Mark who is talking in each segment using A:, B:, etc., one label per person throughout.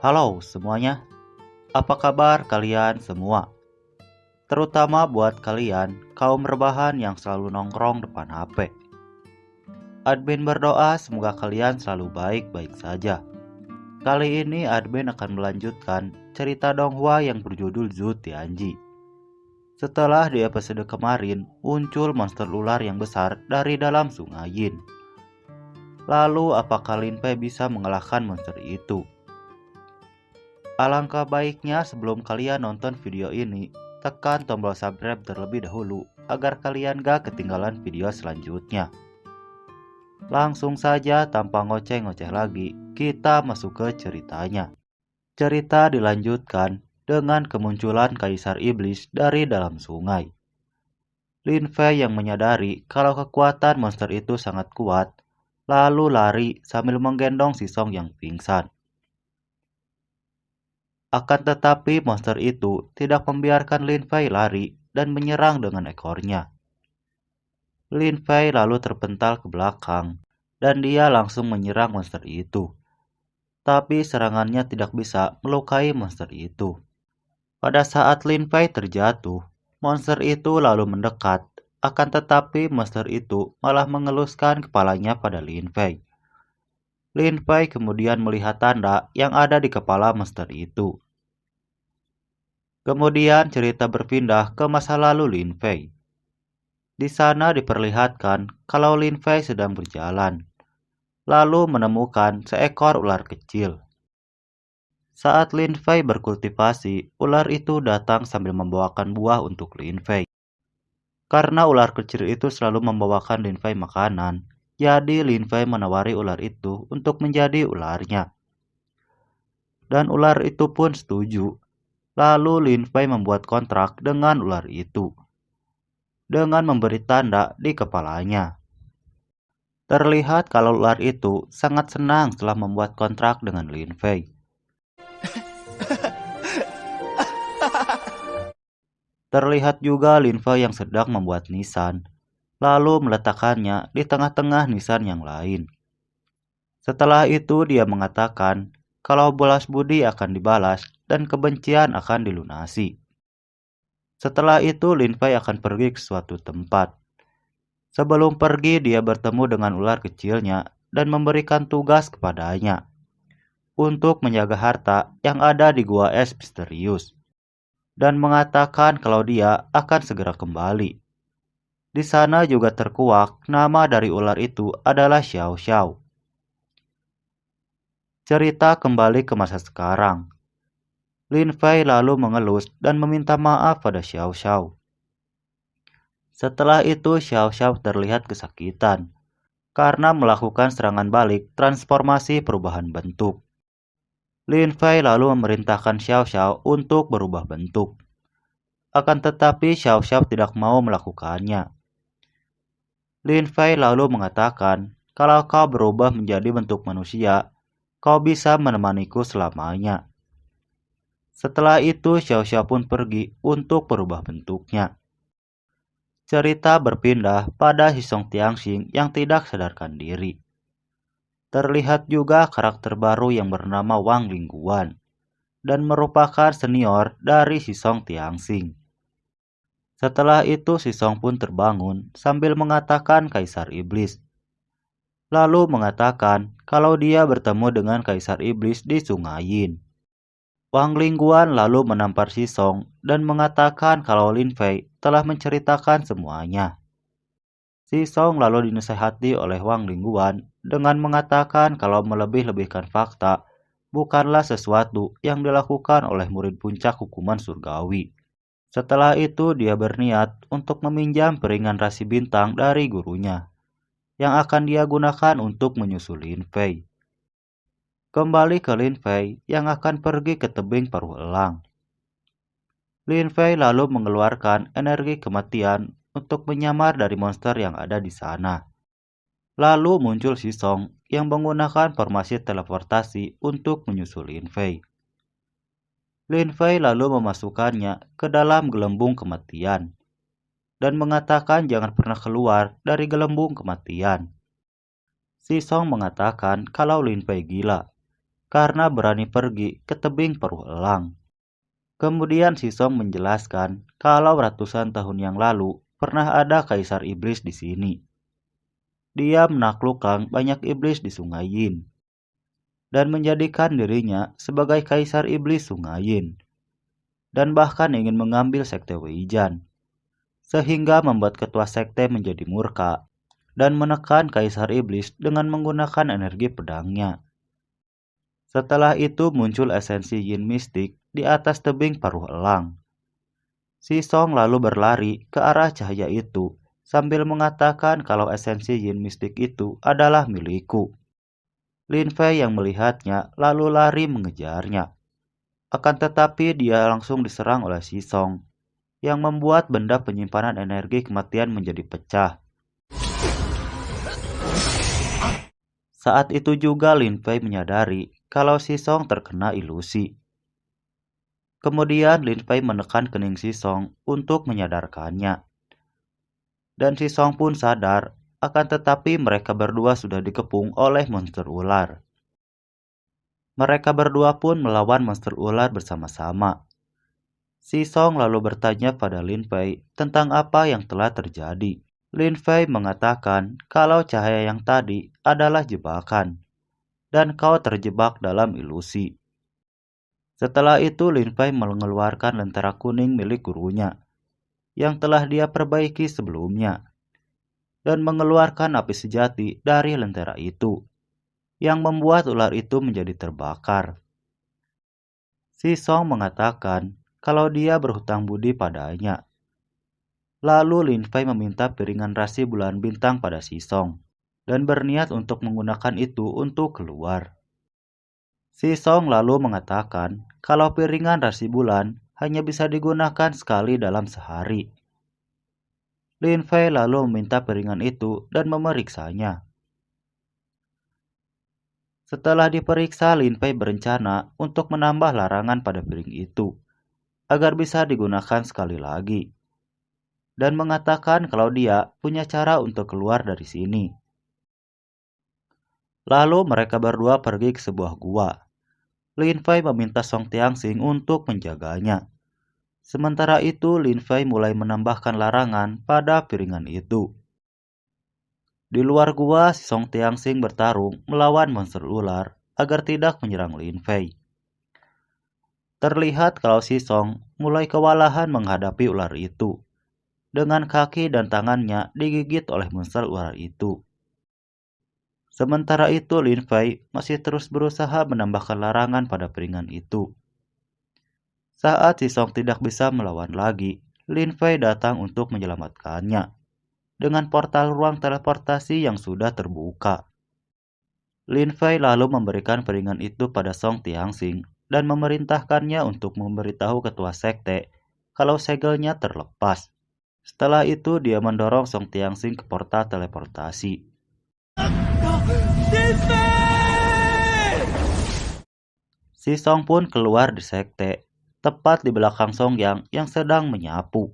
A: Halo semuanya, apa kabar kalian semua? Terutama buat kalian kaum rebahan yang selalu nongkrong depan HP. Admin berdoa semoga kalian selalu baik-baik saja. Kali ini admin akan melanjutkan cerita Donghua yang berjudul Zhu Tianji. Setelah di episode kemarin muncul monster ular yang besar dari dalam sungai Yin. Lalu apakah Lin Pei bisa mengalahkan monster itu? Alangkah baiknya sebelum kalian nonton video ini, tekan tombol subscribe terlebih dahulu agar kalian gak ketinggalan video selanjutnya. Langsung saja tanpa ngoceh-ngoceh lagi, kita masuk ke ceritanya. Cerita dilanjutkan dengan kemunculan Kaisar Iblis dari dalam sungai. Lin Fei yang menyadari kalau kekuatan monster itu sangat kuat, lalu lari sambil menggendong si Song yang pingsan. Akan tetapi monster itu tidak membiarkan Lin Fei lari dan menyerang dengan ekornya. Lin Fei lalu terpental ke belakang dan dia langsung menyerang monster itu. Tapi serangannya tidak bisa melukai monster itu. Pada saat Lin Fei terjatuh, monster itu lalu mendekat. Akan tetapi monster itu malah mengeluskan kepalanya pada Lin Fei. Lin Fei kemudian melihat tanda yang ada di kepala monster itu. Kemudian cerita berpindah ke masa lalu Lin Fei. Di sana diperlihatkan kalau Lin Fei sedang berjalan, lalu menemukan seekor ular kecil. Saat Lin Fei berkultivasi, ular itu datang sambil membawakan buah untuk Lin Fei. Karena ular kecil itu selalu membawakan Lin Fei makanan, jadi Lin Fei menawari ular itu untuk menjadi ularnya. Dan ular itu pun setuju. Lalu Lin Fei membuat kontrak dengan ular itu dengan memberi tanda di kepalanya. Terlihat kalau ular itu sangat senang setelah membuat kontrak dengan Lin Fei. Terlihat juga Lin Fei yang sedang membuat nisan, lalu meletakkannya di tengah-tengah nisan yang lain. Setelah itu dia mengatakan kalau balas budi akan dibalas dan kebencian akan dilunasi. Setelah itu Lin Fei akan pergi ke suatu tempat. Sebelum pergi dia bertemu dengan ular kecilnya dan memberikan tugas kepadanya untuk menjaga harta yang ada di gua es misterius dan mengatakan kalau dia akan segera kembali. Di sana juga terkuak nama dari ular itu adalah Xiao Xiao. Cerita kembali ke masa sekarang. Lin Fei lalu mengelus dan meminta maaf pada Xiao Xiao. Setelah itu Xiao Xiao terlihat kesakitan karena melakukan serangan balik transformasi perubahan bentuk. Lin Fei lalu memerintahkan Xiao Xiao untuk berubah bentuk. Akan tetapi Xiao Xiao tidak mau melakukannya. Lin Fei lalu mengatakan, kalau kau berubah menjadi bentuk manusia, kau bisa menemaniku selamanya. Setelah itu Xiao Xiao pun pergi untuk berubah bentuknya. Cerita berpindah pada Hisong Tianxing yang tidak sadarkan diri. Terlihat juga karakter baru yang bernama Wang Lingguan dan merupakan senior dari Hisong Tianxing. Setelah itu Song pun terbangun sambil mengatakan Kaisar Iblis. Lalu mengatakan kalau dia bertemu dengan Kaisar Iblis di Sungai Yin. Wang Lingguan lalu menampar Song dan mengatakan kalau Lin Fei telah menceritakan semuanya. Song lalu dinasehati oleh Wang Lingguan dengan mengatakan kalau melebih-lebihkan fakta bukanlah sesuatu yang dilakukan oleh murid puncak hukuman surgawi. Setelah itu dia berniat untuk meminjam piringan rasi bintang dari gurunya, yang akan dia gunakan untuk menyusul Lin Fei. Kembali ke Lin Fei yang akan pergi ke tebing paruh elang. Lin Fei lalu mengeluarkan energi kematian untuk menyamar dari monster yang ada di sana. Lalu muncul Song yang menggunakan formasi teleportasi untuk menyusul Lin Fei. Lin Fei lalu memasukkannya ke dalam gelembung kematian dan mengatakan jangan pernah keluar dari gelembung kematian. Song mengatakan kalau Lin Fei gila. karena berani pergi ke tebing Peruh Elang. Kemudian Sisong menjelaskan kalau ratusan tahun yang lalu pernah ada kaisar iblis di sini. Dia menaklukkan banyak iblis di Sungai Yin dan menjadikan dirinya sebagai kaisar iblis Sungai Yin, dan bahkan ingin mengambil sekte Weijan, sehingga membuat ketua sekte menjadi murka dan menekan kaisar iblis dengan menggunakan energi pedangnya. Setelah itu muncul esensi Yin mistik di atas tebing Paruh Elang. Sisong lalu berlari ke arah cahaya itu sambil mengatakan kalau esensi Yin mistik itu adalah milikku. Lin Fei yang melihatnya lalu lari mengejarnya. Akan tetapi dia langsung diserang oleh Sisong, yang membuat benda penyimpanan energi kematian menjadi pecah. Saat itu juga Lin Fei menyadari kalau Sisong terkena ilusi. Kemudian Lin Fei menekan kening Sisong untuk menyadarkannya. Dan Sisong pun sadar, akan tetapi mereka berdua sudah dikepung oleh monster ular. Mereka berdua pun melawan monster ular bersama-sama. Sisong lalu bertanya pada Lin Fei tentang apa yang telah terjadi. Lin Fei mengatakan kalau cahaya yang tadi adalah jebakan, dan kau terjebak dalam ilusi. Setelah itu Lin Fei mengeluarkan lentera kuning milik gurunya, yang telah dia perbaiki sebelumnya, dan mengeluarkan api sejati dari lentera itu, yang membuat ular itu menjadi terbakar. Sisong mengatakan kalau dia berhutang budi padanya. Lalu Lin Fei meminta piringan rasi bulan bintang pada Sisong, dan berniat untuk menggunakan itu untuk keluar. Sisong lalu mengatakan kalau piringan rasi bulan hanya bisa digunakan sekali dalam sehari. Lin Fei lalu meminta piringan itu dan memeriksanya. Setelah diperiksa, Lin Fei berencana untuk menambah larangan pada piring itu, agar bisa digunakan sekali lagi, dan mengatakan kalau dia punya cara untuk keluar dari sini. Lalu mereka berdua pergi ke sebuah gua. Lin Fei meminta Song Tianxing untuk menjaganya. Sementara itu, Lin Fei mulai menambahkan larangan pada piringan itu. Di luar gua, si Song Tianxing bertarung melawan monster ular agar tidak menyerang Lin Fei. Terlihat kalau si Song mulai kewalahan menghadapi ular itu, dengan kaki dan tangannya digigit oleh monster ular itu. Sementara itu, Lin Fei masih terus berusaha menambahkan larangan pada piringan itu. Saat si Song tidak bisa melawan lagi, Lin Fei datang untuk menyelamatkannya dengan portal ruang teleportasi yang sudah terbuka. Lin Fei lalu memberikan piringan itu pada Song Tianxing dan memerintahkannya untuk memberitahu ketua sekte kalau segelnya terlepas. Setelah itu dia mendorong Song Tianxing ke portal teleportasi. Si Song pun keluar di sekte, tepat di belakang Song yang sedang menyapu,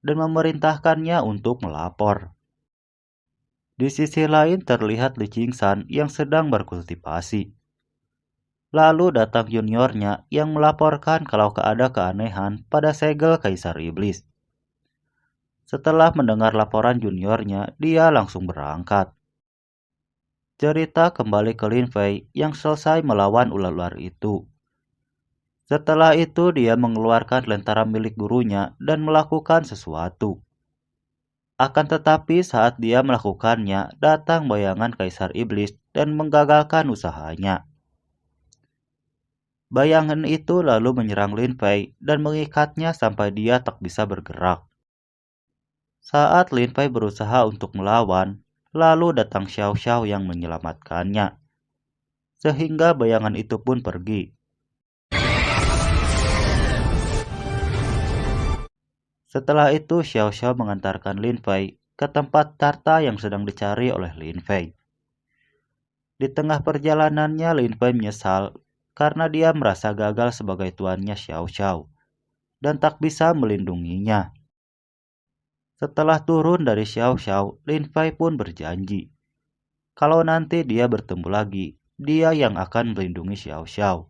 A: dan memerintahkannya untuk melapor. Di sisi lain terlihat Li Qingsan yang sedang berkultivasi. Lalu datang juniornya yang melaporkan kalau ada keanehan pada segel Kaisar Iblis. Setelah mendengar laporan juniornya, dia langsung berangkat. Cerita kembali ke Lin Fei yang selesai melawan ular-ular itu. Setelah itu dia mengeluarkan lentera milik gurunya dan melakukan sesuatu. Akan tetapi saat dia melakukannya, datang bayangan Kaisar Iblis dan menggagalkan usahanya. Bayangan itu lalu menyerang Lin Fei dan mengikatnya sampai dia tak bisa bergerak. Saat Lin Fei berusaha untuk melawan, lalu datang Xiao Xiao yang menyelamatkannya. Sehingga bayangan itu pun pergi. Setelah itu Xiao Xiao mengantarkan Lin Fei ke tempat Tarta yang sedang dicari oleh Lin Fei. Di tengah perjalanannya Lin Fei menyesal karena dia merasa gagal sebagai tuannya Xiao Xiao dan tak bisa melindunginya. Setelah turun dari Xiao Xiao, Lin Fei pun berjanji kalau nanti dia bertemu lagi, dia yang akan melindungi Xiao Xiao.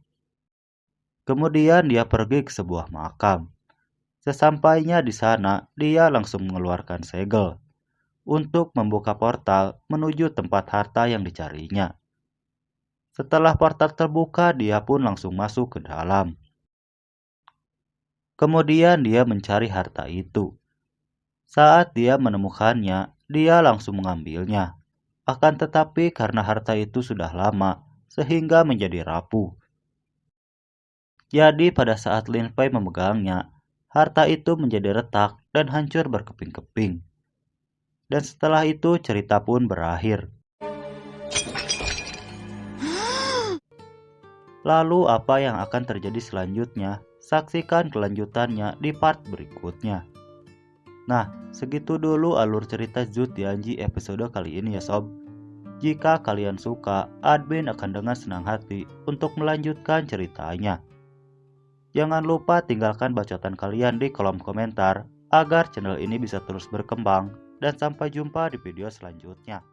A: Kemudian dia pergi ke sebuah makam. Sesampainya di sana, dia langsung mengeluarkan segel untuk membuka portal menuju tempat harta yang dicarinya. Setelah portal terbuka, dia pun langsung masuk ke dalam. Kemudian dia mencari harta itu. Saat dia menemukannya, dia langsung mengambilnya. Akan tetapi karena harta itu sudah lama, sehingga menjadi rapuh. Jadi pada saat Lin Fei memegangnya, harta itu menjadi retak dan hancur berkeping-keping. Dan setelah itu cerita pun berakhir. Lalu apa yang akan terjadi selanjutnya? Saksikan kelanjutannya di part berikutnya. Nah, segitu dulu alur cerita Zhu Tianji episode kali ini ya sob. Jika kalian suka, admin akan dengan senang hati untuk melanjutkan ceritanya. Jangan lupa tinggalkan bacotan kalian di kolom komentar agar channel ini bisa terus berkembang, dan sampai jumpa di video selanjutnya.